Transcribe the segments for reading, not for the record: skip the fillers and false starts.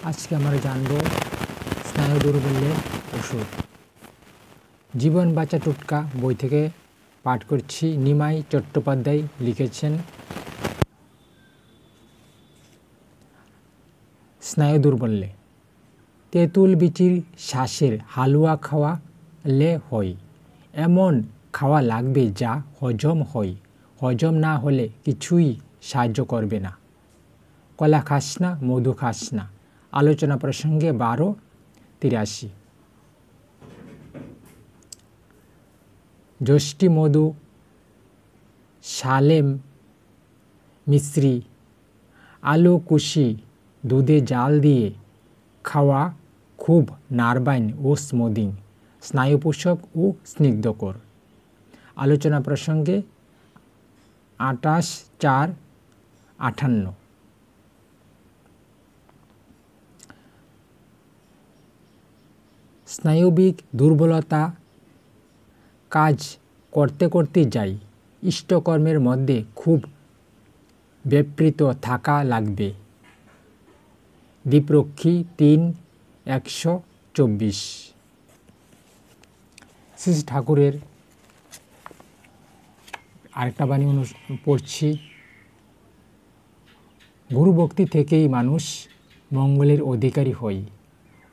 আজকে আমরা জানব স্নায়ু দুর্বলের ওষুধ। জীবন বাঁচা টোটকা বই থেকে পাঠ করছি। নিমাই চট্টোপাধ্যায় লিখেছেন। স্নায়ু দুর্বলে তেঁতুল বিচির শ্বাসের হালুয়া খাওয়ালে হয়। এমন খাওয়া লাগবে যা হজম হয়, হজম না হলে কিছুই সাহায্য করবে না। কলা খাস না, মধু খাস না। আলোচনা প্রসঙ্গে 1283। যষ্টি মধু, সালেম মিশ্রি, আলু কুশি দুধে জাল দিয়ে খাওয়া খুব নার্ভাইন ও স্মুদিং, স্নায়ুপোষক ও স্নিগ্ধকর। আলোচনা প্রসঙ্গে 28/4/58। স্নায়বিক দুর্বলতা কাজ করতে করতে যায়। ইষ্টকর্মের মধ্যে খুব ব্যাপৃত থাকা লাগবে। দীপরক্ষী 3:124। শ্রী ঠাকুরের আরেকটা বাণী পড়ছি। গুরুভক্তি থেকেই মানুষ মঙ্গলের অধিকারী হয়।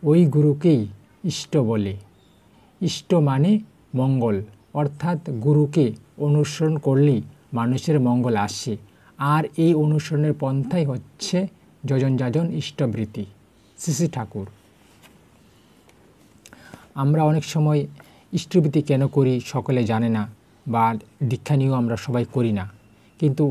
ওই গুরুকেই ইষ্ট বলে। ইষ্ট মানে মঙ্গল, অর্থাৎ গুরুকে অনুসরণ করলেই মানুষের মঙ্গল আসে। আর এই অনুসরণের পন্থাই হচ্ছে যজন যাজন ইষ্টবৃত্তি। শ্রী ঠাকুর। আমরা অনেক সময় ইষ্টবৃত্তি কেন করি সকলে জানে না, বা দীক্ষা নিয়েও আমরা সবাই করি না, কিন্তু